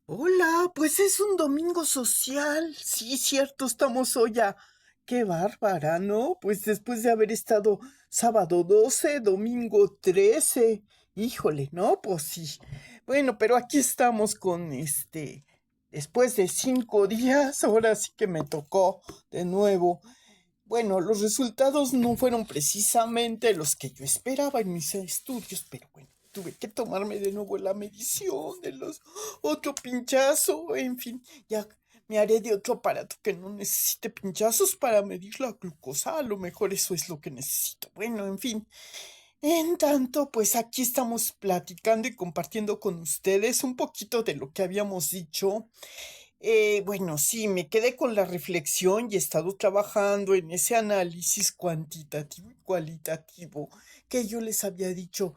Hola, pues es un domingo social. Sí, cierto, estamos hoy a... Qué bárbara, ¿no? Pues después de haber estado sábado 12, domingo 13. Híjole, ¿no? Pues sí. Bueno, pero aquí estamos con después de 5 días, ahora sí que me tocó de nuevo. Bueno, los resultados no fueron precisamente los que yo esperaba en mis estudios, pero bueno, tuve que tomarme de nuevo la medición de los otro pinchazo, en fin, ya me haré de otro aparato que no necesite pinchazos para medir la glucosa, a lo mejor eso es lo que necesito. Bueno, en fin, en tanto, pues aquí estamos platicando y compartiendo con ustedes un poquito de lo que habíamos dicho. Bueno, sí, me quedé con la reflexión y he estado trabajando en ese análisis cuantitativo y cualitativo que yo les había dicho.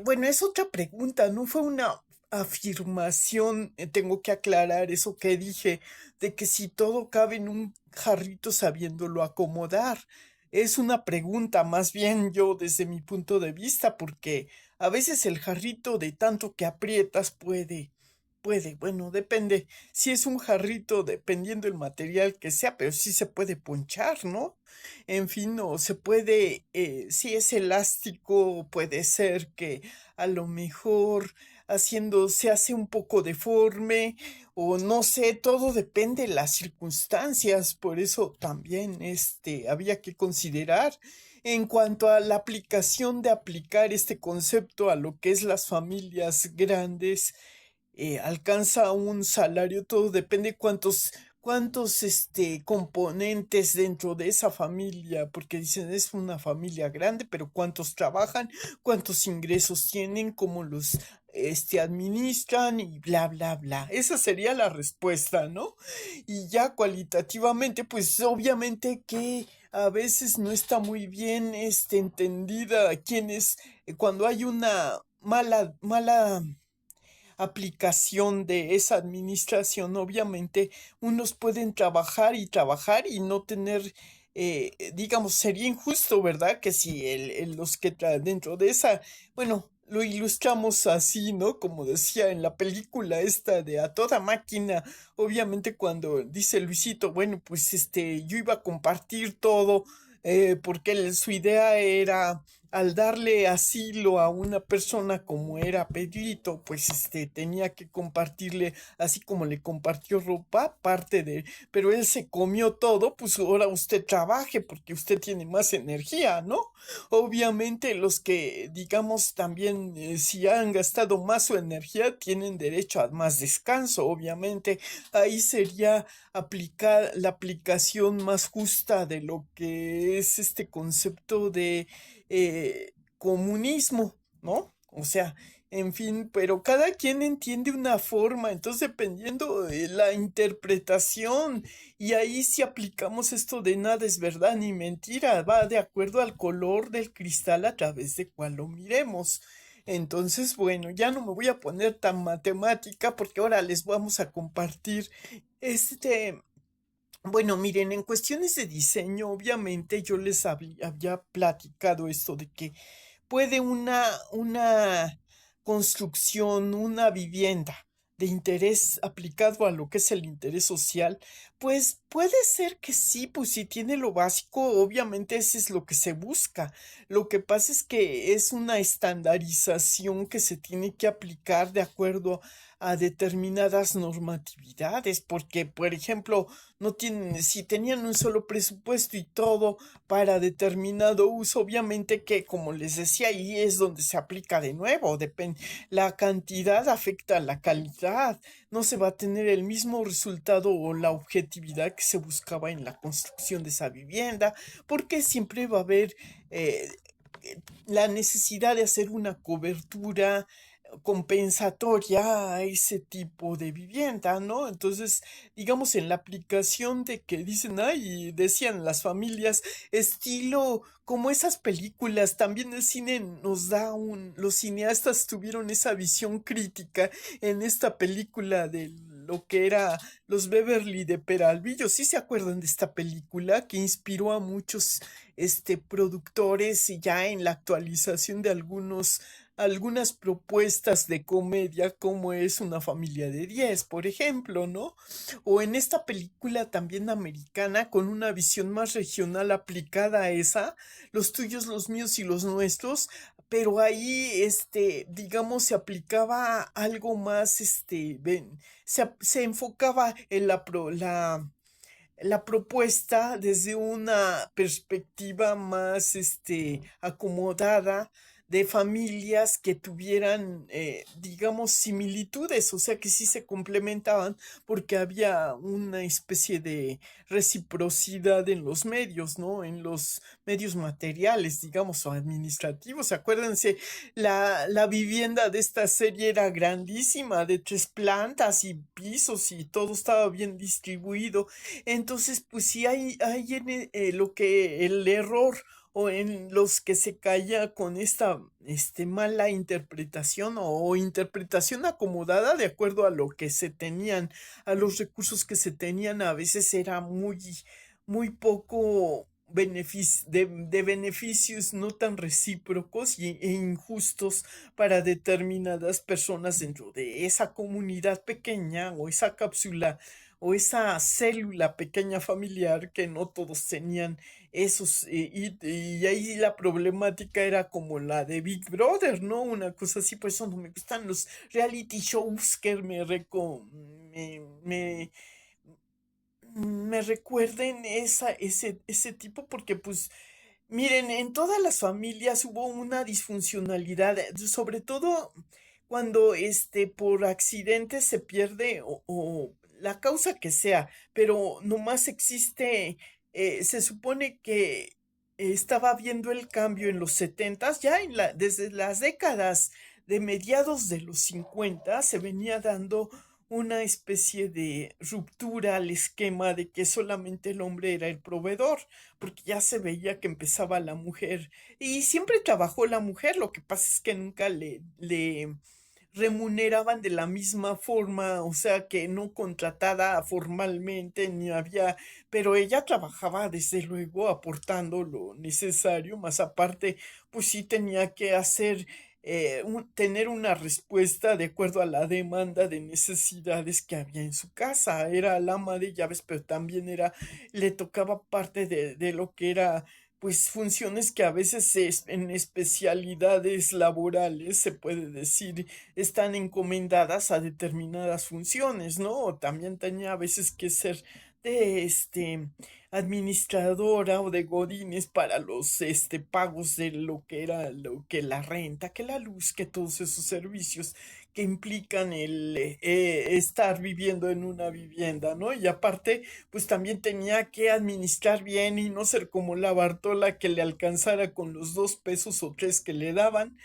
Bueno, es otra pregunta, no fue una afirmación. Tengo que aclarar eso que dije, de que si todo cabe en un jarrito sabiéndolo acomodar. Es una pregunta, más bien yo desde mi punto de vista, porque a veces el jarrito de tanto que aprietas puede, bueno, depende. Si es un jarrito, dependiendo el material que sea, pero sí se puede ponchar, ¿no? En fin, o se puede, si es elástico, puede ser que a lo mejor haciendo se hace un poco deforme, o no sé, todo depende de las circunstancias. Por eso también había que considerar en cuanto a la aplicación de aplicar este concepto a lo que es las familias grandes. Alcanza un salario, todo depende cuántos componentes dentro de esa familia, porque dicen es una familia grande, pero cuántos trabajan, cuántos ingresos tienen, cómo los administran y bla bla bla. Esa sería la respuesta, ¿no? Y ya cualitativamente, pues obviamente que a veces no está muy bien entendida quién es cuando hay una mala aplicación de esa administración. Obviamente unos pueden trabajar y trabajar y no tener, digamos, sería injusto, ¿verdad? Que si los que dentro de esa, bueno, lo ilustramos así, ¿no? Como decía en la película esta de A Toda Máquina, obviamente cuando dice Luisito, bueno, pues yo iba a compartir todo, porque su idea era al darle asilo a una persona como era Pedrito, pues tenía que compartirle, así como le compartió ropa, parte de, pero él se comió todo, pues ahora usted trabaje porque usted tiene más energía, ¿no? Obviamente los que, digamos, también si han gastado más su energía, tienen derecho a más descanso, obviamente. Ahí sería aplicar la aplicación más justa de lo que es este concepto de comunismo, ¿no? O sea, en fin, pero cada quien entiende una forma, entonces dependiendo de la interpretación, y ahí si aplicamos esto de nada es verdad ni mentira, va de acuerdo al color del cristal a través de cual lo miremos. Entonces, bueno, ya no me voy a poner tan matemática porque ahora les vamos a compartir bueno, miren, en cuestiones de diseño, obviamente yo les había platicado esto de que puede una construcción, una vivienda de interés aplicado a lo que es el interés social, pues puede ser que sí, pues si tiene lo básico, obviamente eso es lo que se busca. Lo que pasa es que es una estandarización que se tiene que aplicar de acuerdo a determinadas normatividades, porque, por ejemplo, no tienen, si tenían un solo presupuesto y todo para determinado uso, obviamente que, como les decía, ahí es donde se aplica de nuevo, depende, la cantidad afecta a la calidad, no se va a tener el mismo resultado o la objetividad que se buscaba en la construcción de esa vivienda, porque siempre va a haber eh, la necesidad de hacer una cobertura compensatoria a ese tipo de vivienda, ¿no? Entonces, digamos, en la aplicación de que dicen, ay, decían las familias, estilo como esas películas, también el cine nos da los cineastas tuvieron esa visión crítica en esta película de lo que era los Beverly de Peralvillo. ¿Sí se acuerdan de esta película que inspiró a muchos productores y ya en la actualización de algunos algunas propuestas de comedia como es Una familia de 10, por ejemplo, ¿no? O en esta película también americana con una visión más regional aplicada a esa, los tuyos, los míos y los nuestros, pero ahí, digamos, se aplicaba algo más, se enfocaba en la propuesta desde una perspectiva más acomodada de familias que tuvieran, digamos, similitudes, o sea que sí se complementaban porque había una especie de reciprocidad en los medios, ¿no? En los medios materiales, digamos, o administrativos. Acuérdense, la vivienda de esta serie era grandísima, de 3 plantas y pisos y todo estaba bien distribuido. Entonces, pues sí hay en lo que el error o en los que se caía con esta mala interpretación o interpretación acomodada de acuerdo a lo que se tenían, a los recursos que se tenían, a veces era muy poco de beneficios no tan recíprocos e injustos para determinadas personas dentro de esa comunidad pequeña o esa cápsula o esa célula pequeña familiar que no todos tenían esos, y ahí la problemática era como la de Big Brother, ¿no? Una cosa así, por eso no me gustan los reality shows que me recuerden ese tipo, porque pues, miren, en todas las familias hubo una disfuncionalidad, sobre todo cuando por accidente se pierde o la causa que sea, pero nomás existe, se supone que estaba viendo el cambio en los setentas, ya desde las décadas de mediados de los 50 se venía dando una especie de ruptura al esquema de que solamente el hombre era el proveedor, porque ya se veía que empezaba la mujer y siempre trabajó la mujer, lo que pasa es que nunca le remuneraban de la misma forma, o sea que no contratada formalmente ni había, pero ella trabajaba desde luego aportando lo necesario, más aparte, pues sí tenía que hacer, tener una respuesta de acuerdo a la demanda de necesidades que había en su casa. Era la ama de llaves, pero también le tocaba parte de lo que era pues funciones que a veces en especialidades laborales se puede decir están encomendadas a determinadas funciones, ¿no? O también tenía a veces que ser de administradora o de godines para los pagos de lo que era lo que la renta, que la luz, que todos esos servicios que implican el estar viviendo en una vivienda, ¿no? Y aparte, pues también tenía que administrar bien y no ser como la Bartola que le alcanzara con los 2 pesos o 3 que le daban,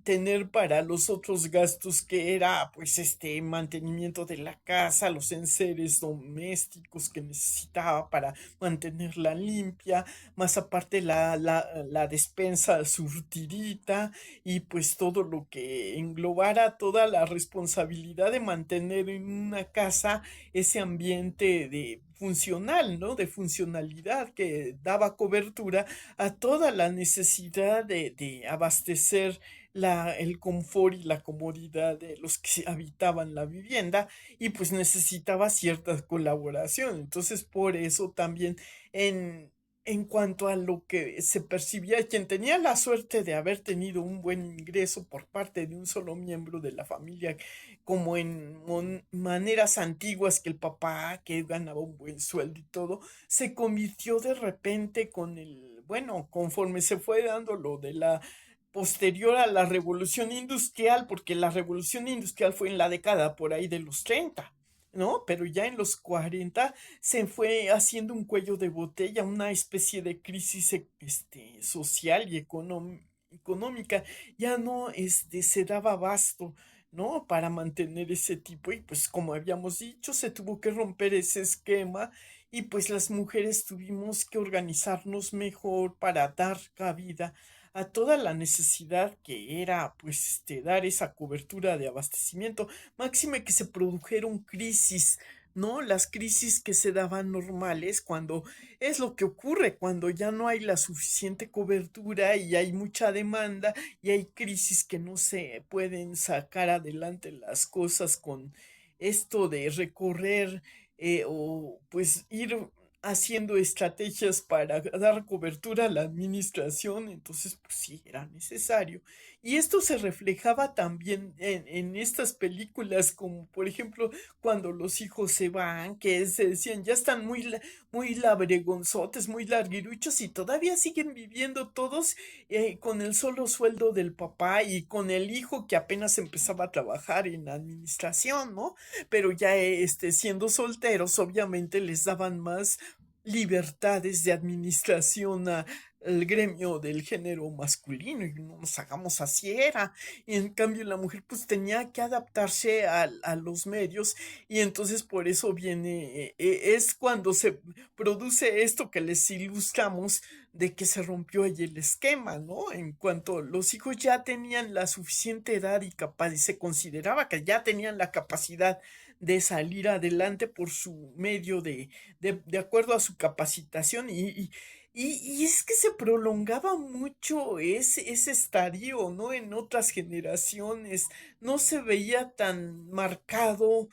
tener para los otros gastos que era pues mantenimiento de la casa, los enseres domésticos que necesitaba para mantenerla limpia, más aparte la despensa surtidita y pues todo lo que englobara toda la responsabilidad de mantener en una casa ese ambiente de funcional, ¿no? De funcionalidad que daba cobertura a toda la necesidad de abastecer el confort y la comodidad de los que habitaban la vivienda y pues necesitaba cierta colaboración. Entonces por eso también en cuanto a lo que se percibía, quien tenía la suerte de haber tenido un buen ingreso por parte de un solo miembro de la familia, como en maneras antiguas que el papá que ganaba un buen sueldo y todo, se convirtió de repente bueno, conforme se fue dando lo de la posterior a la revolución industrial, porque la revolución industrial fue en la década por ahí de los 30, ¿no? Pero ya en los 40 se fue haciendo un cuello de botella, una especie de crisis social y económica. Ya no se daba abasto, ¿no? Para mantener ese tipo y pues como habíamos dicho, se tuvo que romper ese esquema y pues las mujeres tuvimos que organizarnos mejor para dar cabida a toda la necesidad que era pues dar esa cobertura de abastecimiento, máxime que se produjeron crisis ¿no? Las crisis que se daban normales cuando es lo que ocurre cuando ya no hay la suficiente cobertura y hay mucha demanda y hay crisis que no se pueden sacar adelante las cosas con esto de recorrer o pues ir haciendo estrategias para dar cobertura a la administración, entonces pues sí, era necesario. Y esto se reflejaba también en estas películas, como por ejemplo cuando los hijos se van, que se decían, ya están muy labregonzotes, muy larguiruchos y todavía siguen viviendo todos con el solo sueldo del papá y con el hijo que apenas empezaba a trabajar en la administración, ¿no? Pero ya siendo solteros, obviamente les daban más libertades de administración al gremio del género masculino y no nos hagamos así era. Y en cambio la mujer pues tenía que adaptarse a los medios y entonces por eso viene, es cuando se produce esto que les ilustramos de que se rompió ahí el esquema, ¿no? En cuanto los hijos ya tenían la suficiente edad y se consideraba que ya tenían la capacidad de salir adelante por su medio de acuerdo a su capacitación y es que se prolongaba mucho ese estadio, ¿no? En otras generaciones no se veía tan marcado.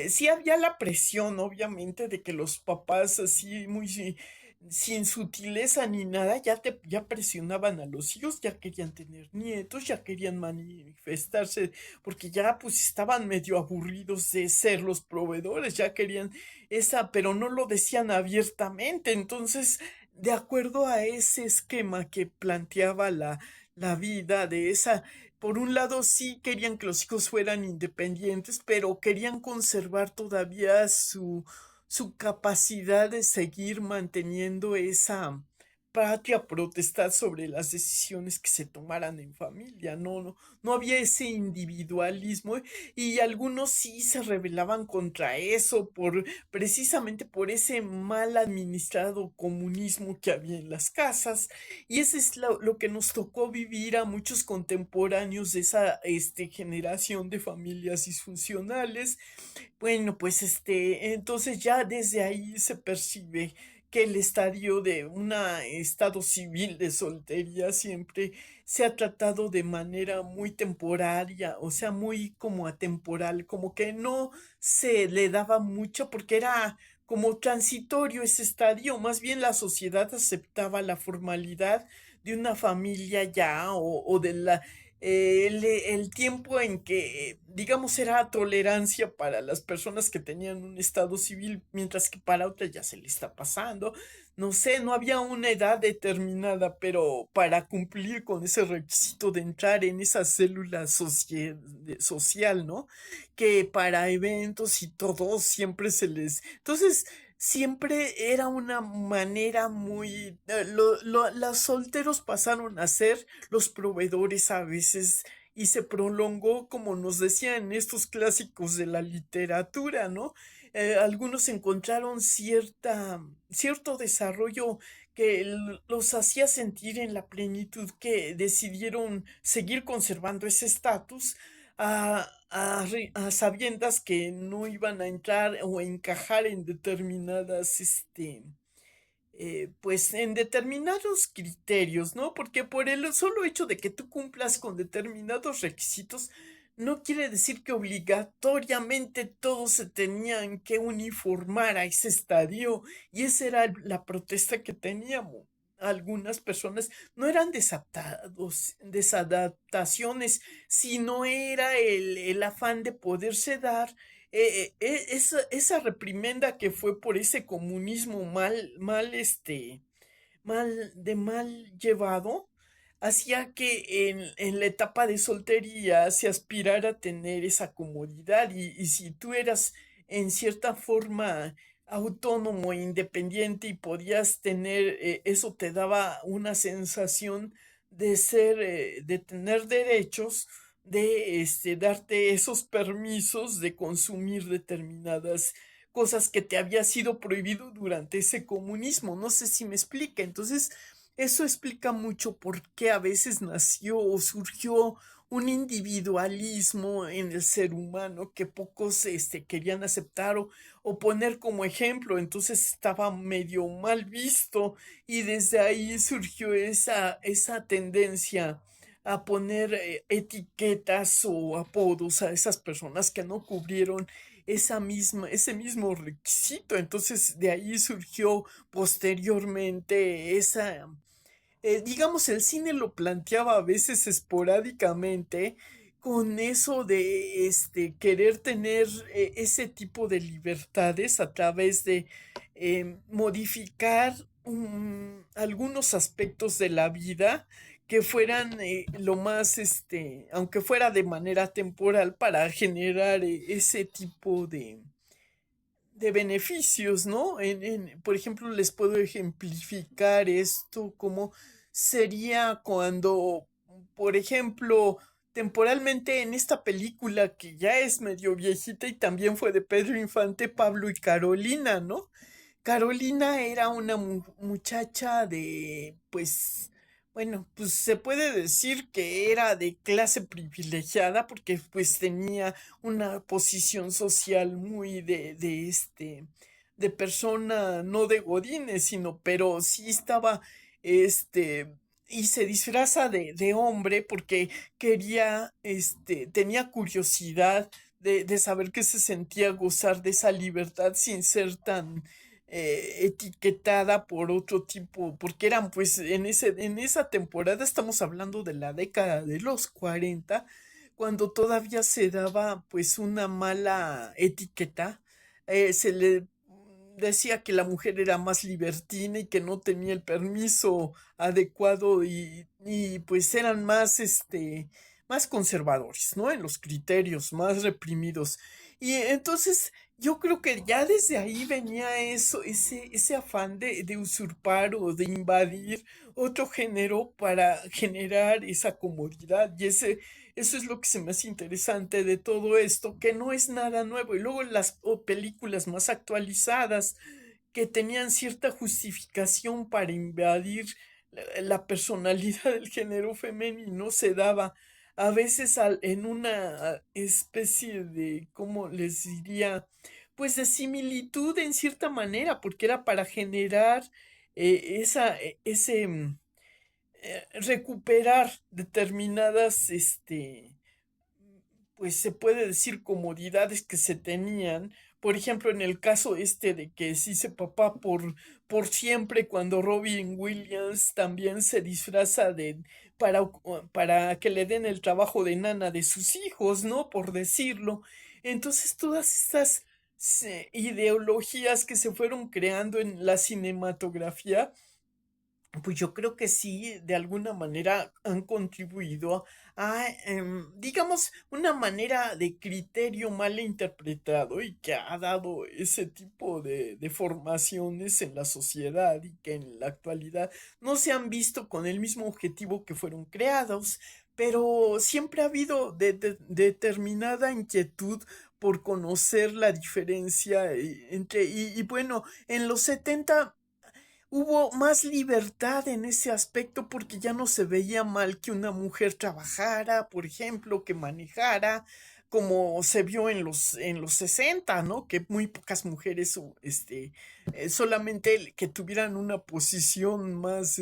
Sí había la presión, obviamente, de que los papás así muy sin sutileza ni nada, ya presionaban a los hijos, ya querían tener nietos, ya querían manifestarse, porque ya pues estaban medio aburridos de ser los proveedores, ya querían pero no lo decían abiertamente. Entonces, de acuerdo a ese esquema que planteaba la vida de esa, por un lado sí querían que los hijos fueran independientes, pero querían conservar todavía su capacidad de seguir manteniendo esa patria potestad sobre las decisiones que se tomaran en familia. No había ese individualismo y algunos sí se rebelaban contra eso precisamente por ese mal administrado comunismo que había en las casas. Y eso es lo que nos tocó vivir a muchos contemporáneos de esa generación de familias disfuncionales. Bueno, pues entonces ya desde ahí se percibe que el estadio de un estado civil de soltería siempre se ha tratado de manera muy temporaria, o sea, muy como atemporal, como que no se le daba mucho porque era como transitorio ese estadio, más bien la sociedad aceptaba la formalidad de una familia ya o de el tiempo en que, digamos, era tolerancia para las personas que tenían un estado civil, mientras que para otras ya se le está pasando. No sé, no había una edad determinada, pero para cumplir con ese requisito de entrar en esa célula social, ¿no? Que para eventos y todo siempre se les... Entonces, siempre era una manera muy... los solteros pasaron a ser los proveedores a veces y se prolongó, como nos decían estos clásicos de la literatura, ¿no? Algunos encontraron cierto desarrollo que los hacía sentir en la plenitud que decidieron seguir conservando ese estatus a sabiendas que no iban a entrar o encajar en determinadas, pues en determinados criterios, ¿no? Porque por el solo hecho de que tú cumplas con determinados requisitos, no quiere decir que obligatoriamente todos se tenían que uniformar a ese estadio. Y esa era la protesta que teníamos. Algunas personas no eran desadaptaciones, sino era el afán de poderse dar esa reprimenda que fue por ese comunismo mal llevado, hacía que en la etapa de soltería se aspirara a tener esa comodidad y si tú eras en cierta forma autónomo, e independiente y podías tener, eso te daba una sensación de tener derechos, de darte esos permisos de consumir determinadas cosas que te había sido prohibido durante ese comunismo. No sé si me explica. Entonces, eso explica mucho por qué a veces nació o surgió un individualismo en el ser humano que pocos querían aceptar o poner como ejemplo, entonces estaba medio mal visto y desde ahí surgió esa tendencia a poner etiquetas o apodos a esas personas que no cubrieron ese mismo requisito. Entonces de ahí surgió posteriormente digamos, el cine lo planteaba a veces esporádicamente con eso de querer tener ese tipo de libertades a través de modificar algunos aspectos de la vida que fueran lo más, aunque fuera de manera temporal, para generar ese tipo de beneficios, ¿no? Por ejemplo, les puedo ejemplificar esto como sería cuando, por ejemplo, temporalmente en esta película que ya es medio viejita y también fue de Pedro Infante, Pablo y Carolina, ¿no? Carolina era una muchacha de, pues, bueno, pues se puede decir que era de clase privilegiada porque pues tenía una posición social muy de persona, no de godines, sino, pero sí estaba, este, y se disfraza de hombre porque quería, tenía curiosidad de saber qué se sentía gozar de esa libertad sin ser tan etiquetada por otro tipo, porque eran pues en esa temporada, estamos hablando de la década de los 40 cuando todavía se daba pues una mala etiqueta, se le decía que la mujer era más libertina y que no tenía el permiso adecuado y pues eran más más conservadores, ¿no? En los criterios, más reprimidos. Y entonces yo creo que ya desde ahí venía eso, ese afán de usurpar o de invadir otro género para generar esa comodidad. Y eso es lo que se me hace interesante de todo esto, que no es nada nuevo. Y luego las películas más actualizadas que tenían cierta justificación para invadir la personalidad del género femenino se daba a veces en una especie de, ¿cómo les diría? Pues de similitud en cierta manera, porque era para generar recuperar determinadas, pues se puede decir comodidades que se tenían. Por ejemplo, en el caso de que se dice papá por siempre, cuando Robin Williams también se disfraza para que le den el trabajo de nana de sus hijos, ¿no? Por decirlo. Entonces, todas estas ideologías que se fueron creando en la cinematografía pues yo creo que sí, de alguna manera han contribuido a, digamos, una manera de criterio mal interpretado y que ha dado ese tipo de formaciones en la sociedad y que en la actualidad no se han visto con el mismo objetivo que fueron creados, pero siempre ha habido determinada inquietud por conocer la diferencia entre, y bueno, en los 70 hubo más libertad en ese aspecto porque ya no se veía mal que una mujer trabajara, por ejemplo, que manejara, como se vio en los 60, ¿no? Que muy pocas mujeres, solamente que tuvieran una posición más,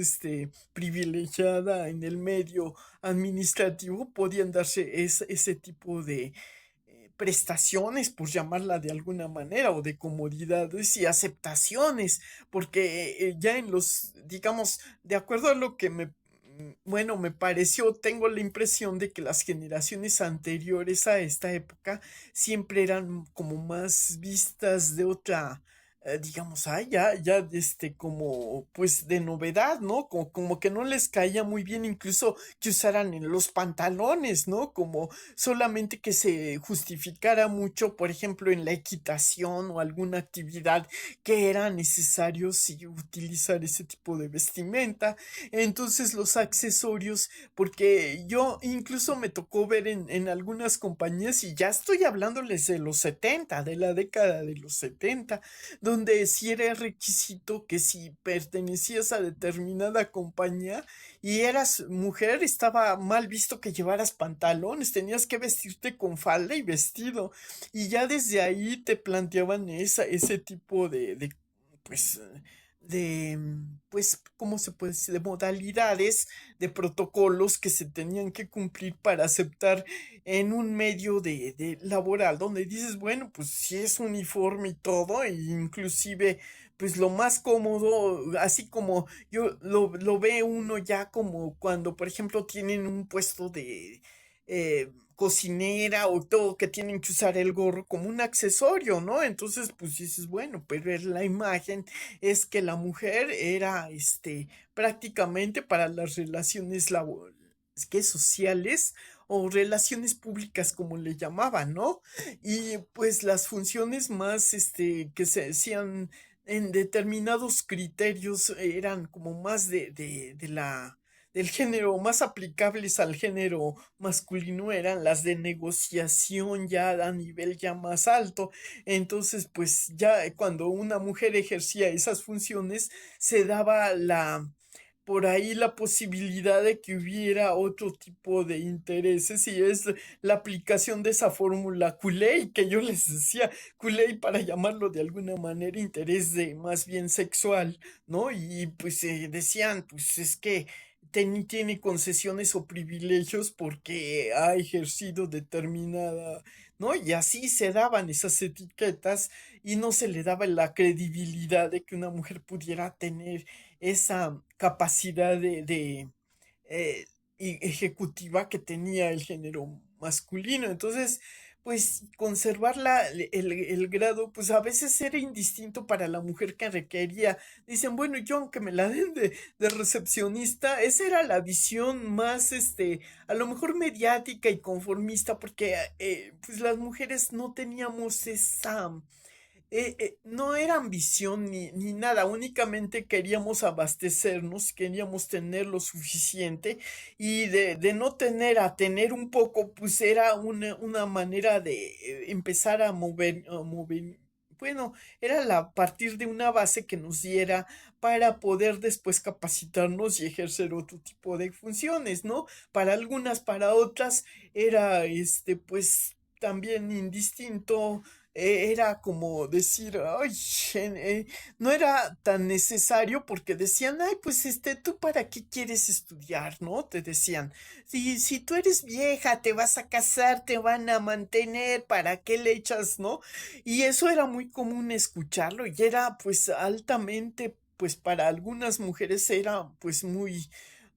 privilegiada en el medio administrativo, podían darse ese tipo de prestaciones, por llamarla de alguna manera, o de comodidades y aceptaciones, porque ya en los, digamos, de acuerdo a lo que bueno, me pareció, tengo la impresión de que las generaciones anteriores a esta época siempre eran como más vistas de otra, digamos, ya, como, pues, de novedad, ¿no? Como que no les caía muy bien incluso que usaran en los pantalones, ¿no? Como solamente que se justificara mucho, por ejemplo, en la equitación o alguna actividad que era necesario sí utilizar ese tipo de vestimenta. Entonces los accesorios, porque yo incluso me tocó ver en algunas compañías, y ya estoy hablándoles de los 70, de la década de los 70, donde sí era requisito que si pertenecías a determinada compañía y eras mujer, estaba mal visto que llevaras pantalones, tenías que vestirte con falda y vestido. Y ya desde ahí te planteaban ese tipo pues, pues, ¿cómo se puede decir? De modalidades, de protocolos que se tenían que cumplir para aceptar en un medio de laboral, donde dices, bueno, pues si es uniforme y todo, e inclusive, pues lo más cómodo, así como lo ve uno ya como cuando, por ejemplo, tienen un puesto de cocinera o todo, que tienen que usar el gorro como un accesorio, ¿no? Entonces, pues dices, bueno, pero es la imagen es que la mujer era, prácticamente para las relaciones que sociales o relaciones públicas como le llamaban, ¿no? Y pues las funciones más, que se hacían en determinados criterios eran como más del género, más aplicables al género masculino eran las de negociación ya a nivel ya más alto. Entonces, pues ya cuando una mujer ejercía esas funciones, se daba por ahí la posibilidad de que hubiera otro tipo de intereses y es la aplicación de esa fórmula Cooley que yo les decía, Cooley para llamarlo de alguna manera interés de más bien sexual, ¿no? Y pues decían, pues es que tiene concesiones o privilegios porque ha ejercido determinada, ¿no? Y así se daban esas etiquetas y no se le daba la credibilidad de que una mujer pudiera tener esa capacidad eh, ejecutiva que tenía el género masculino. Entonces, pues conservar el grado, pues a veces era indistinto para la mujer que requería. Dicen, bueno, yo aunque me la den de recepcionista, esa era la visión más, a lo mejor mediática y conformista, porque pues las mujeres no teníamos no era ambición ni nada, únicamente queríamos abastecernos, queríamos tener lo suficiente y de no tener a tener un poco, pues era una manera de empezar bueno, era a partir de una base que nos diera para poder después capacitarnos y ejercer otro tipo de funciones, ¿no? Para algunas, para otras era, pues también indistinto era como decir, ay, no era tan necesario porque decían, ay, pues ¿tú para qué quieres estudiar, no? Te decían, si tú eres vieja, te vas a casar, te van a mantener, ¿para qué le echas, no? Y eso era muy común escucharlo y era pues altamente, pues para algunas mujeres era pues muy,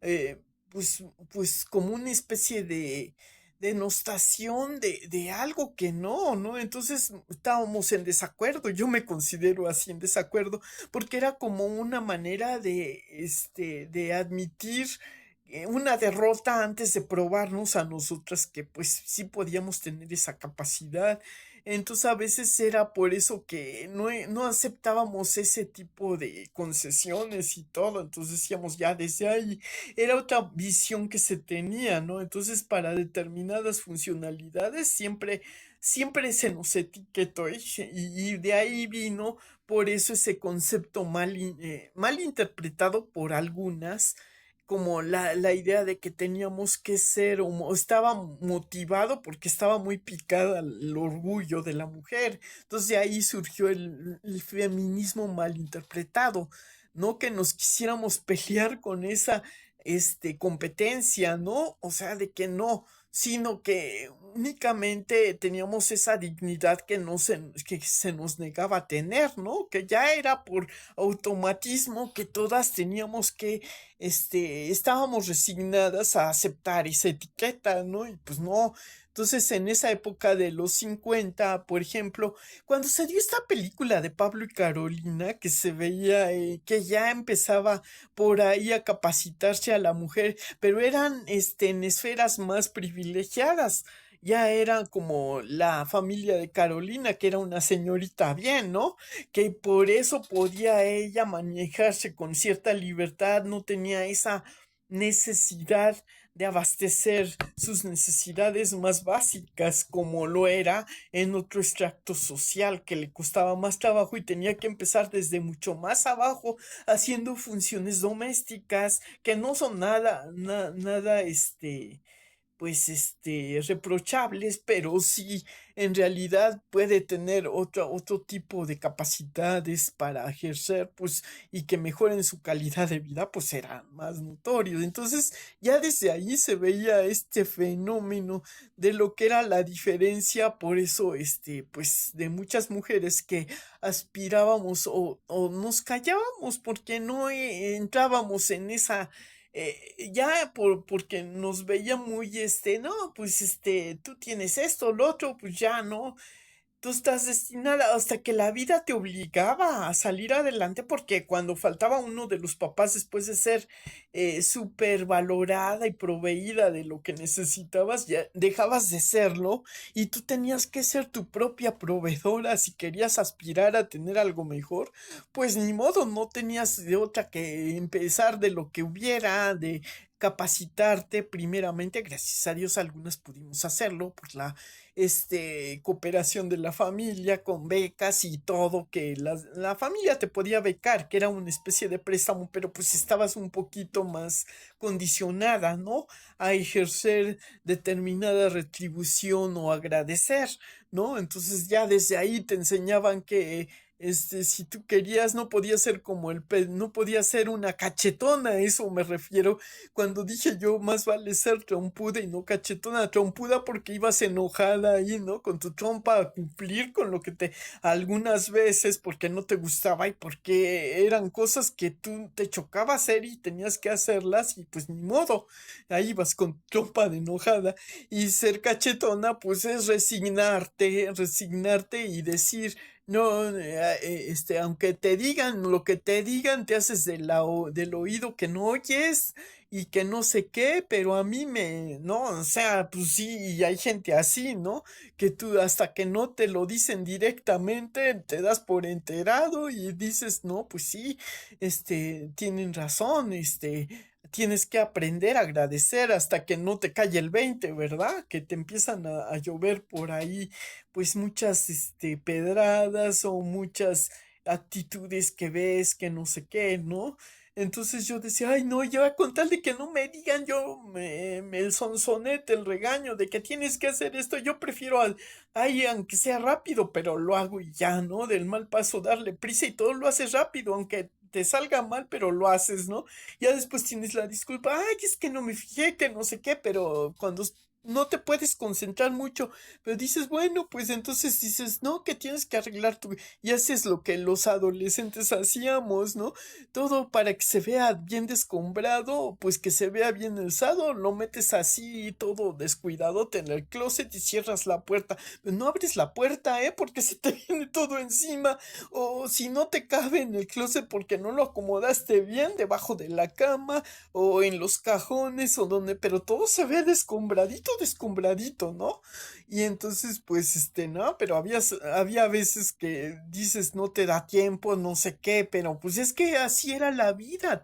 eh, pues, pues como una especie de denostación de algo que no, ¿no? Entonces estábamos en desacuerdo, yo me considero así en desacuerdo, porque era como una manera de admitir una derrota antes de probarnos a nosotras que pues sí podíamos tener esa capacidad. Entonces a veces era por eso que no aceptábamos ese tipo de concesiones y todo. Entonces decíamos ya desde ahí era otra visión que se tenía, ¿no? Entonces, para determinadas funcionalidades siempre se nos etiquetó y de ahí vino por eso ese concepto mal interpretado por algunas, como la idea de que teníamos que ser, o estaba motivado porque estaba muy picada el orgullo de la mujer. Entonces de ahí surgió el feminismo mal interpretado, no que nos quisiéramos pelear con esa competencia, ¿no? O sea, de que no, sino que únicamente teníamos esa dignidad que se nos negaba a tener, ¿no? Que ya era por automatismo que todas teníamos que, estábamos resignadas a aceptar esa etiqueta, ¿no? Y pues no. Entonces, en esa época de los 50, por ejemplo, cuando se dio esta película de Pablo y Carolina, que se veía que ya empezaba por ahí a capacitarse a la mujer, pero eran en esferas más privilegiadas. Ya era como la familia de Carolina, que era una señorita bien, ¿no? Que por eso podía ella manejarse con cierta libertad, no tenía esa necesidad de abastecer sus necesidades más básicas, como lo era en otro extracto social que le costaba más trabajo y tenía que empezar desde mucho más abajo haciendo funciones domésticas que no son nada, pues reprochables, pero sí en realidad puede tener otro tipo de capacidades para ejercer, pues, y que mejoren su calidad de vida, pues será más notorio. Entonces, ya desde ahí se veía este fenómeno de lo que era la diferencia, por eso, pues, de muchas mujeres que aspirábamos o nos callábamos porque no entrábamos en esa ya porque nos veía muy no, pues tú tienes esto, lo otro, pues ya no, tú estás destinada hasta que la vida te obligaba a salir adelante porque cuando faltaba uno de los papás después de ser súper valorada y proveída de lo que necesitabas, ya dejabas de serlo y tú tenías que ser tu propia proveedora si querías aspirar a tener algo mejor, pues ni modo, no tenías de otra que empezar de lo que hubiera, de capacitarte primeramente, gracias a Dios algunas pudimos hacerlo por la cooperación de la familia con becas y todo, que la familia te podía becar, que era una especie de préstamo, pero pues estabas un poquito más condicionada, ¿no? A ejercer determinada retribución o agradecer, ¿no? Entonces ya desde ahí te enseñaban que si tú querías, no podía ser como no podía ser una cachetona, a eso me refiero cuando dije yo, más vale ser trompuda y no cachetona, trompuda porque ibas enojada ahí, ¿no? Con tu trompa a cumplir con lo que algunas veces porque no te gustaba y porque eran cosas que tú te chocaba hacer y tenías que hacerlas y pues ni modo, ahí vas con trompa de enojada y ser cachetona pues es resignarte y decir, no, aunque te digan lo que te digan, te haces del oído que no oyes y que no sé qué, pero a mí no, o sea, pues sí, y hay gente así, ¿no? Que tú hasta que no te lo dicen directamente, te das por enterado y dices, no, pues sí, tienen razón, tienes que aprender a agradecer hasta que no te cae el 20, ¿verdad? Que te empiezan a llover por ahí, pues muchas, pedradas o muchas actitudes que ves que no sé qué, ¿no? Entonces yo decía, ay no, ya con tal de que no me digan el sonsonete, el regaño de que tienes que hacer esto, yo prefiero ay, aunque sea rápido, pero lo hago y ya, ¿no? Del mal paso darle prisa y todo lo haces rápido, aunque te salga mal, pero lo haces, ¿no? Ya después tienes la disculpa, ay, es que no me fijé, que no sé qué, pero cuando no te puedes concentrar mucho, pero dices, bueno, pues entonces dices, no, que tienes que arreglar tu... Y haces lo que los adolescentes hacíamos, ¿no? Todo para que se vea bien descombrado, pues que se vea bien alzado, lo metes así todo descuidadote en el closet y cierras la puerta. Pero no abres la puerta, ¿eh? Porque se te viene todo encima. O si no te cabe en el closet porque no lo acomodaste bien debajo de la cama o en los cajones o donde, pero todo se ve descombradito, ¿no? Y entonces, pues, no, pero había veces que dices no te da tiempo, no sé qué, pero pues es que así era la vida,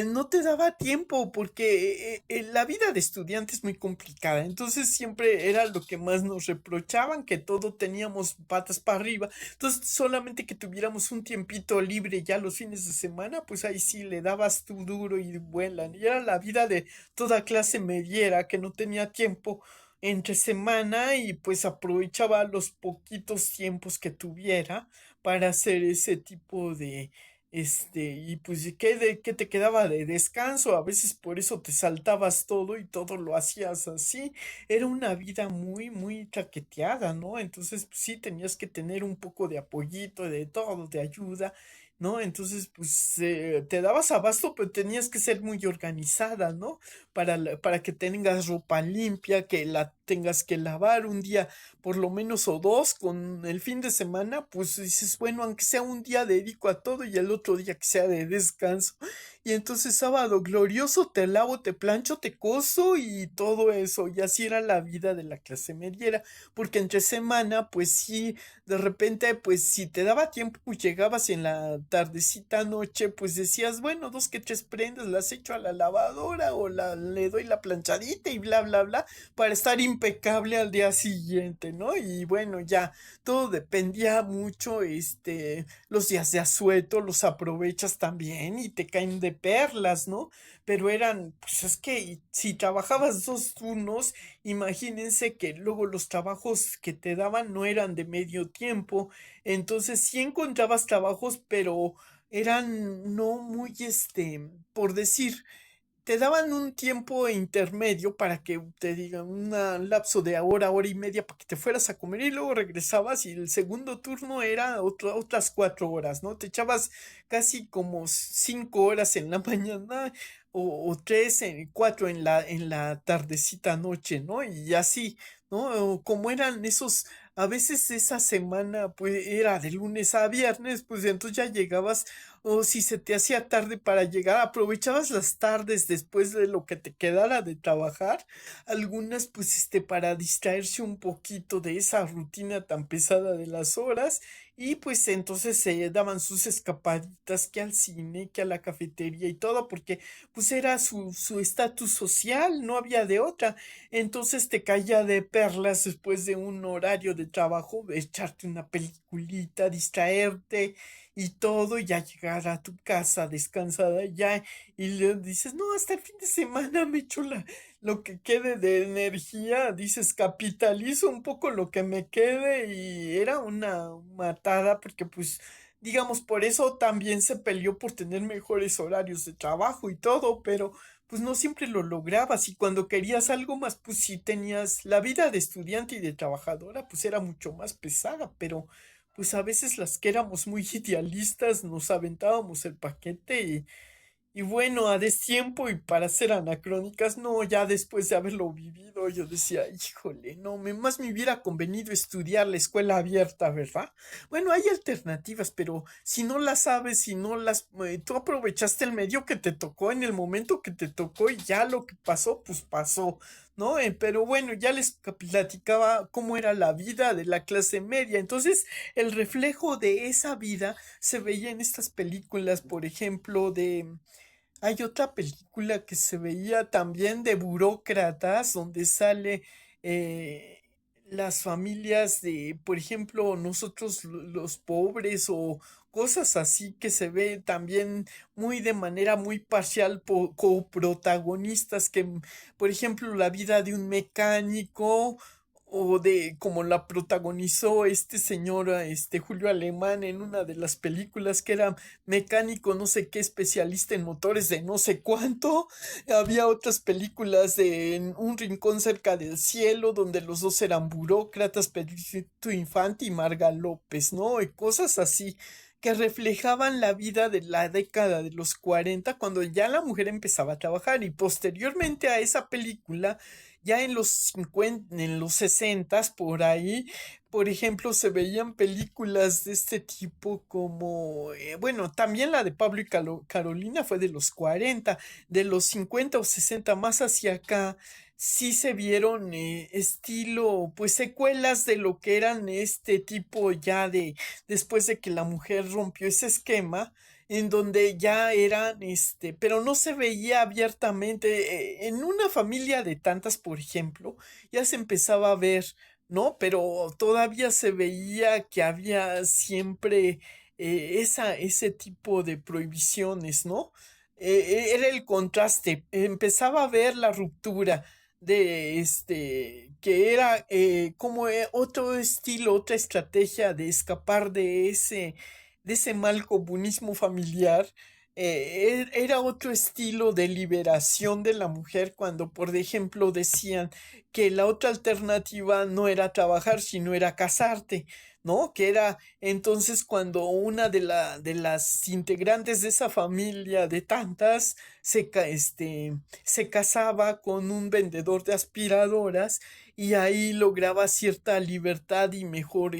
no te daba tiempo porque la vida de estudiante es muy complicada, entonces siempre era lo que más nos reprochaban, que todo teníamos patas para arriba, entonces solamente que tuviéramos un tiempito libre ya los fines de semana, pues ahí sí le dabas tu duro y vuelan, y era la vida de toda clase mediera que no tenía tiempo entre semana y pues aprovechaba los poquitos tiempos que tuviera para hacer ese tipo de y pues ¿qué te quedaba de descanso? A veces por eso te saltabas todo y todo lo hacías así. Era una vida muy traqueteada, ¿no? Entonces pues, sí tenías que tener un poco de apoyito, de todo, de ayuda, ¿no? Entonces pues te dabas abasto, pero tenías que ser muy organizada, ¿no? Para que tengas ropa limpia, que la tengas que lavar un día por lo menos o dos con el fin de semana, pues dices, bueno, aunque sea un día dedico a todo y el otro día que sea de descanso. y entonces sábado glorioso te lavo, te plancho, te coso y todo eso, y así era la vida de la clase mediera, porque entre semana, pues sí, de repente, pues si te daba tiempo, pues llegabas en la tardecita noche, pues decías, bueno, dos que tres prendas las echo a la lavadora o le doy la planchadita y bla, bla, bla, para estar impecable al día siguiente, ¿no? Y bueno, ya todo dependía mucho, los días de asueto los aprovechas también y te caen de perlas, ¿no? Pero eran, pues es que si trabajabas dos turnos, imagínense que luego los trabajos que te daban no eran de medio tiempo, entonces sí encontrabas trabajos, pero eran no muy, por decir, te daban un tiempo intermedio para que te digan un lapso de hora, hora y media para que te fueras a comer y luego regresabas y el segundo turno era otras 4 horas, ¿no? Te echabas casi como 5 horas en la mañana o tres, cuatro en la tardecita noche, ¿no? Y así, ¿no? O como eran esos, a veces esa semana pues era de lunes a viernes, pues entonces ya llegabas o si se te hacía tarde para llegar, aprovechabas las tardes después de lo que te quedara de trabajar, algunas pues para distraerse un poquito de esa rutina tan pesada de las horas y pues entonces se daban sus escapaditas que al cine, que a la cafetería y todo, porque pues era su estatus social, no había de otra. Entonces te caía de perlas después de un horario de trabajo, echarte una peliculita, distraerte y todo, y ya llegar a tu casa descansada ya, y le dices, no, hasta el fin de semana me echo lo que quede de energía, dices, capitalizo un poco lo que me quede, y era una matada, porque pues, digamos, por eso también se peleó por tener mejores horarios de trabajo y todo, pero pues no siempre lo lograbas, y cuando querías algo más, pues sí tenías la vida de estudiante y de trabajadora, pues era mucho más pesada, pero pues a veces las que éramos muy idealistas nos aventábamos el paquete y bueno, a destiempo y para ser anacrónicas, no, ya después de haberlo vivido, yo decía, híjole, no, más me hubiera convenido estudiar la escuela abierta, ¿verdad? Bueno, hay alternativas, pero si no las sabes, si no tú aprovechaste el medio que te tocó en el momento que te tocó y ya lo que pasó, pues pasó, ¿no? Pero bueno, ya les platicaba cómo era la vida de la clase media, entonces el reflejo de esa vida se veía en estas películas, por ejemplo, hay otra película que se veía también de burócratas, donde sale eh, las familias de, por ejemplo, nosotros los pobres o cosas así que se ve también muy de manera muy parcial coprotagonistas que, por ejemplo, la vida de un mecánico o de como la protagonizó este señor, Julio Alemán en una de las películas que era mecánico, no sé qué, especialista en motores de no sé cuánto. Había otras películas de En un rincón cerca del cielo, donde los dos eran burócratas, Pedrito Infante y Marga López, ¿no? Y cosas así que reflejaban la vida de la década de los 40 cuando ya la mujer empezaba a trabajar, y posteriormente a esa película ya en los 50, en los 60 por ahí, por ejemplo, se veían películas de este tipo como, bueno, también la de Pablo y Carolina fue de los 40, de los 50 o 60 más hacia acá, sí se vieron estilo, pues secuelas de lo que eran este tipo ya de, después de que la mujer rompió ese esquema, en donde ya eran, pero no se veía abiertamente, en una familia de tantas, por ejemplo, ya se empezaba a ver, ¿no? Pero todavía se veía que había siempre ese tipo de prohibiciones, ¿no? Era el contraste, empezaba a ver la ruptura de que era como otro estilo, otra estrategia de escapar de ese mal comunismo familiar. Era otro estilo de liberación de la mujer cuando, por ejemplo, decían que la otra alternativa no era trabajar, sino era casarte, ¿no? Que era entonces cuando una de las integrantes de esa familia de tantas se casaba con un vendedor de aspiradoras y ahí lograba cierta libertad y mejor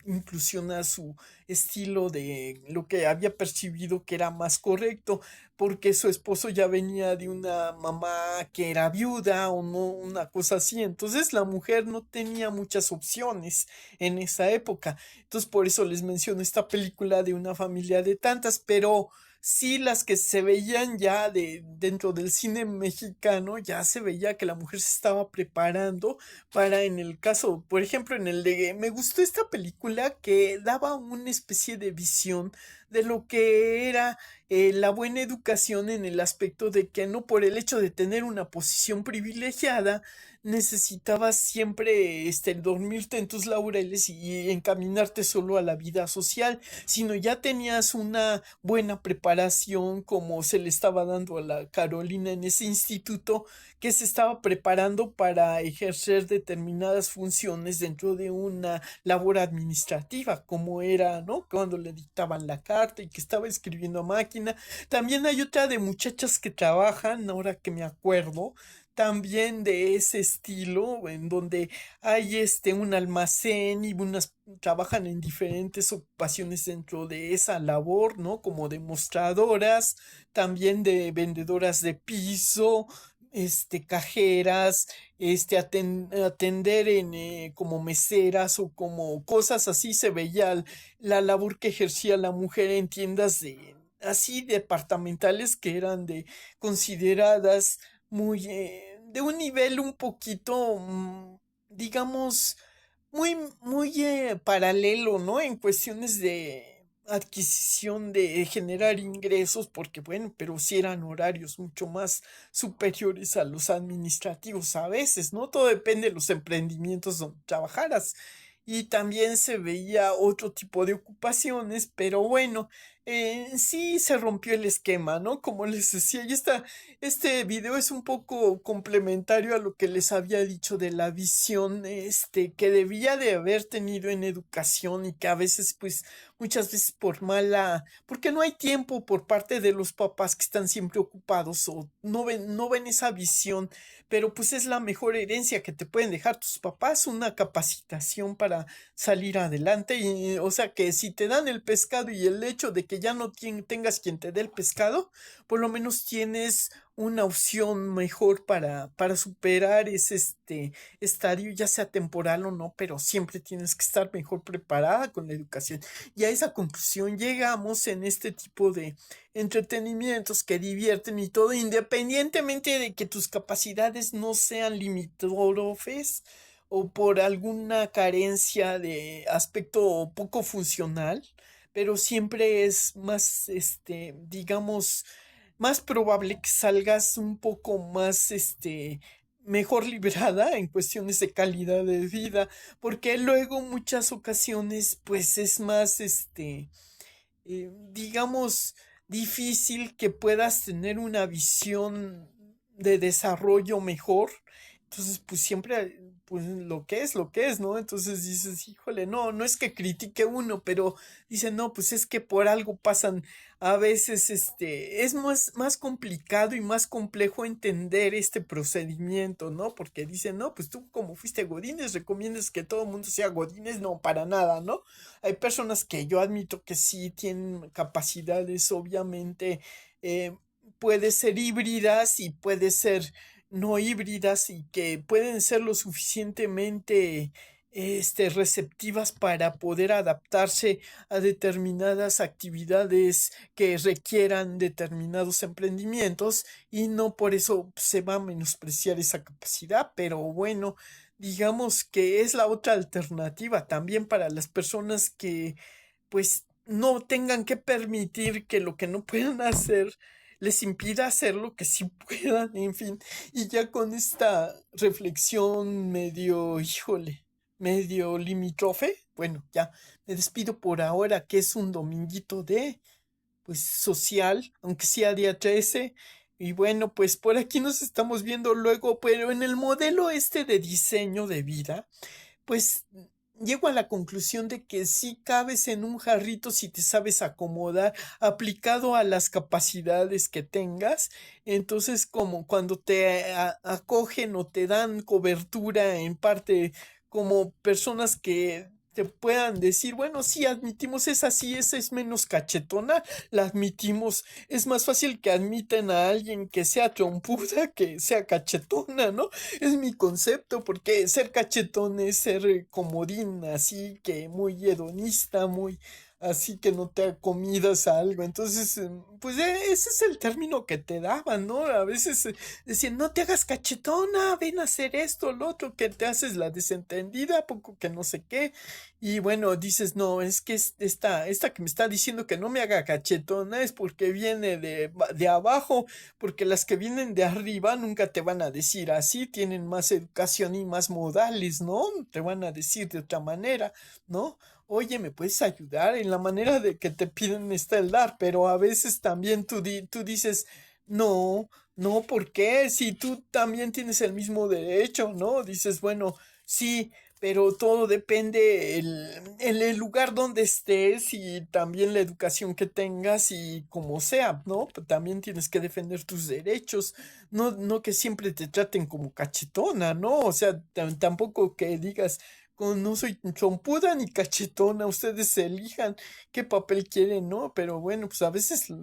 inclusión a su estilo de lo que había percibido que era más correcto, porque su esposo ya venía de una mamá que era viuda o no, una cosa así. Entonces la mujer no tenía muchas opciones en esa época. Entonces por eso les menciono esta película de una familia de tantas, pero sí las que se veían ya dentro del cine mexicano, ya se veía que la mujer se estaba preparando para, en el caso, por ejemplo, en el de, me gustó esta película que daba una especie de visión de lo que era la buena educación, en el aspecto de que no por el hecho de tener una posición privilegiada necesitabas siempre dormirte en tus laureles y encaminarte solo a la vida social, sino ya tenías una buena preparación, como se le estaba dando a la Carolina en ese instituto, que se estaba preparando para ejercer determinadas funciones dentro de una labor administrativa, como era, ¿no? Cuando le dictaban la carta y que estaba escribiendo a máquina. También hay otra de muchachas que trabajan, ahora que me acuerdo, también de ese estilo, en donde hay un almacén y unas trabajan en diferentes ocupaciones dentro de esa labor, ¿no? Como demostradoras, también de vendedoras de piso, cajeras, atender en como meseras o como cosas así. Se veía la labor que ejercía la mujer en tiendas de así departamentales, que eran de consideradas muy de un nivel un poquito digamos muy paralelo, ¿no? En cuestiones de adquisición, de generar ingresos, porque bueno, pero sí eran horarios mucho más superiores a los administrativos a veces, ¿no? Todo depende de los emprendimientos donde trabajaras. Y también se veía otro tipo de ocupaciones, pero bueno, sí se rompió el esquema, ¿no? Como les decía, este video es un poco complementario a lo que les había dicho de la visión, que debía de haber tenido en educación, y que a veces, pues, muchas veces por mala, porque no hay tiempo por parte de los papás, que están siempre ocupados o no ven esa visión, pero pues es la mejor herencia que te pueden dejar tus papás, una capacitación para salir adelante. Y o sea que si te dan el pescado, y el hecho de que ya no tengas quien te dé el pescado, por lo menos tienes una opción mejor para superar ese estadio, ya sea temporal o no, pero siempre tienes que estar mejor preparada con la educación. Y a esa conclusión llegamos en este tipo de entretenimientos que divierten y todo, independientemente de que tus capacidades no sean limítrofes o por alguna carencia de aspecto poco funcional, pero siempre es más, digamos, más probable que salgas un poco más, mejor librada en cuestiones de calidad de vida, porque luego muchas ocasiones, pues es más, digamos, difícil que puedas tener una visión de desarrollo mejor. Entonces, pues siempre, pues lo que es, ¿no? Entonces dices, híjole, no, no es que critique uno, pero dice, no, pues es que por algo pasan a veces, es más complicado y más complejo entender este procedimiento, ¿no? Porque dicen, no, pues tú como fuiste Godínez, recomiendas que todo el mundo sea Godínez, no, para nada, ¿no? Hay personas que yo admito que sí tienen capacidades, obviamente, puede ser híbridas y puede ser no híbridas, y que pueden ser lo suficientemente receptivas para poder adaptarse a determinadas actividades que requieran determinados emprendimientos, y no por eso se va a menospreciar esa capacidad. Pero bueno, digamos que es la otra alternativa también para las personas que pues no tengan que permitir que lo que no puedan hacer les impida hacer lo que sí puedan, en fin. Y ya con esta reflexión medio, híjole, medio limítrofe, bueno, ya me despido por ahora, que es un dominguito de, pues, social, aunque sea día 13. Y bueno, pues por aquí nos estamos viendo luego, pero en el modelo de diseño de vida, pues llego a la conclusión de que sí cabes en un jarrito si te sabes acomodar, aplicado a las capacidades que tengas. Entonces, como cuando te acogen o te dan cobertura en parte como personas que te puedan decir, bueno, sí, admitimos esa sí, esa es menos cachetona, la admitimos. Es más fácil que admitan a alguien que sea trompuda que sea cachetona, ¿no? Es mi concepto, porque ser cachetón es ser comodín, así que muy hedonista, muy así que no te acomidas a algo. Entonces, pues ese es el término que te daban, ¿no? A veces decían, no te hagas cachetona, ven a hacer esto, lo otro, que te haces la desentendida, poco que no sé qué. Y bueno, dices, no, es que esta que me está diciendo que no me haga cachetona es porque viene de abajo, porque las que vienen de arriba nunca te van a decir así, tienen más educación y más modales, ¿no? Te van a decir de otra manera, ¿no? Oye, ¿me puedes ayudar? En la manera de que te piden está el dar, pero a veces también tú dices, no, no, ¿por qué? Si tú también tienes el mismo derecho, ¿no? Dices, bueno, sí, pero todo depende en el lugar donde estés y también la educación que tengas y como sea, ¿no? También tienes que defender tus derechos, no, no que siempre te traten como cachetona, ¿no? O sea, tampoco que digas, no soy trompuda ni cachetona, ustedes elijan qué papel quieren, ¿no? Pero bueno, pues a veces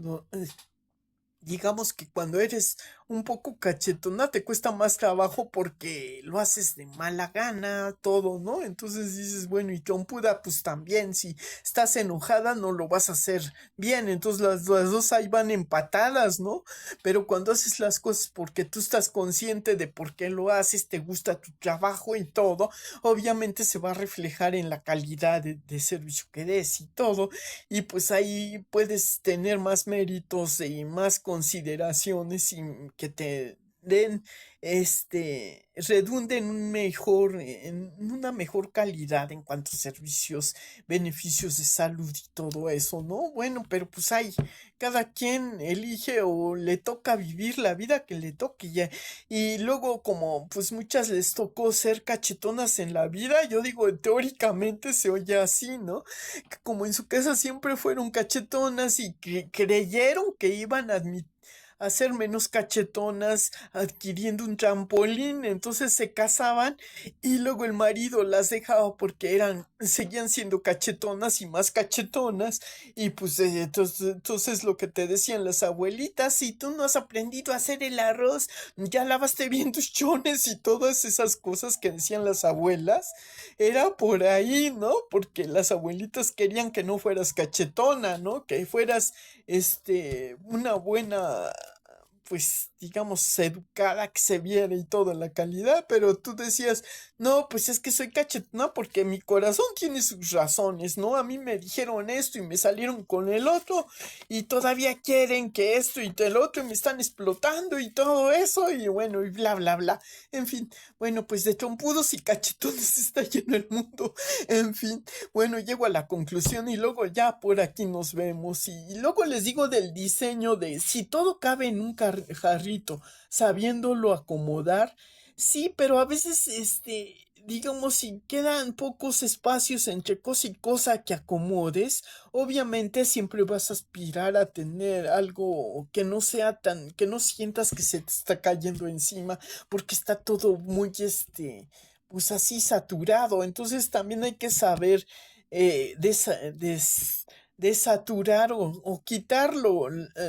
digamos que cuando eres un poco cachetona te cuesta más trabajo porque lo haces de mala gana, todo, ¿no? Entonces dices, bueno, y trompuda, pues también, si estás enojada no lo vas a hacer bien, entonces las dos ahí van empatadas, ¿no? Pero cuando haces las cosas porque tú estás consciente de por qué lo haces, te gusta tu trabajo y todo, obviamente se va a reflejar en la calidad de servicio que des y todo, y pues ahí puedes tener más méritos y más consideraciones y que te den redunden en una mejor calidad en cuanto a servicios, beneficios de salud y todo eso, ¿no? Bueno, pero pues hay, cada quien elige o le toca vivir la vida que le toque ya. Y luego como pues muchas les tocó ser cachetonas en la vida, yo digo, teóricamente se oye así, ¿no? Que como en su casa siempre fueron cachetonas y que creyeron que iban a ser menos cachetonas adquiriendo un trampolín, entonces se casaban y luego el marido las dejaba porque seguían siendo cachetonas y más cachetonas y pues entonces lo que te decían las abuelitas, si tú no has aprendido a hacer el arroz, ya lavaste bien tus chones y todas esas cosas que decían las abuelas, era por ahí, ¿no? Porque las abuelitas querían que no fueras cachetona, ¿no? Que fueras, una buena, pues, digamos, educada, que se viera y toda la calidad, pero tú decías, no, pues es que soy cachetona porque mi corazón tiene sus razones, ¿no? A mí me dijeron esto y me salieron con el otro y todavía quieren que esto y el otro y me están explotando y todo eso y bueno, y bla, bla, bla. En fin, bueno, pues de trompudos y cachetones está lleno el mundo. En fin, bueno, llego a la conclusión y luego ya por aquí nos vemos. Y luego les digo del diseño de si todo cabe en un jarrito, sabiéndolo acomodar, sí, pero a veces, digamos, si quedan pocos espacios entre cosa y cosa que acomodes, obviamente siempre vas a aspirar a tener algo que no sea que no sientas que se te está cayendo encima, porque está todo muy, pues así saturado. Entonces también hay que saber desaturar o quitarlo,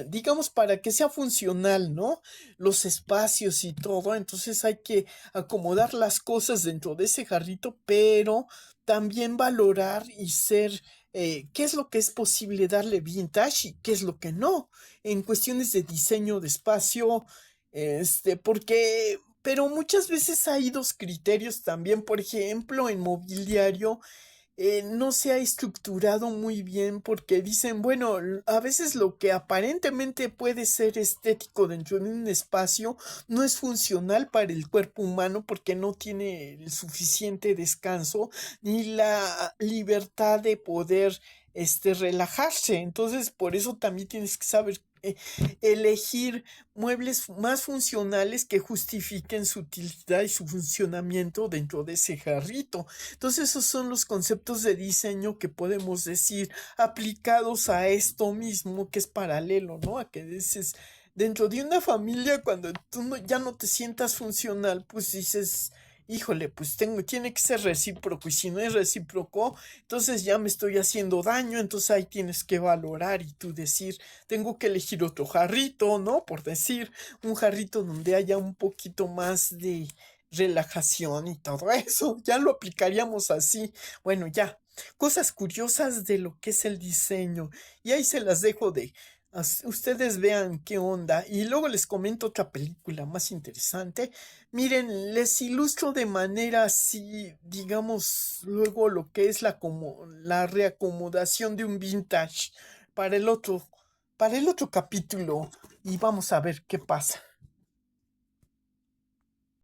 digamos, para que sea funcional, ¿no? Los espacios y todo. Entonces hay que acomodar las cosas dentro de ese jarrito, pero también valorar y ser... qué es lo que es posible darle vintage y qué es lo que no, en cuestiones de diseño de espacio, porque pero muchas veces hay dos criterios también, por ejemplo, en mobiliario no se ha estructurado muy bien porque dicen, bueno, a veces lo que aparentemente puede ser estético dentro de un espacio no es funcional para el cuerpo humano porque no tiene el suficiente descanso ni la libertad de poder relajarse. Entonces, por eso también tienes que saber elegir muebles más funcionales que justifiquen su utilidad y su funcionamiento dentro de ese jarrito. Entonces esos son los conceptos de diseño que podemos decir aplicados a esto mismo que es paralelo, ¿no? A que dices, dentro de una familia cuando ya no te sientas funcional, pues dices, híjole, pues tiene que ser recíproco y si no es recíproco, entonces ya me estoy haciendo daño, entonces ahí tienes que valorar y tú decir, tengo que elegir otro jarrito, ¿no? Por decir, un jarrito donde haya un poquito más de relajación y todo eso, ya lo aplicaríamos así. Bueno, ya, cosas curiosas de lo que es el diseño. Y ahí se las dejo de ustedes vean qué onda. Y luego les comento otra película más interesante. Miren, les ilustro de manera así, digamos, luego lo que es la reacomodación de un vintage para el otro, para el otro capítulo. Y vamos a ver qué pasa.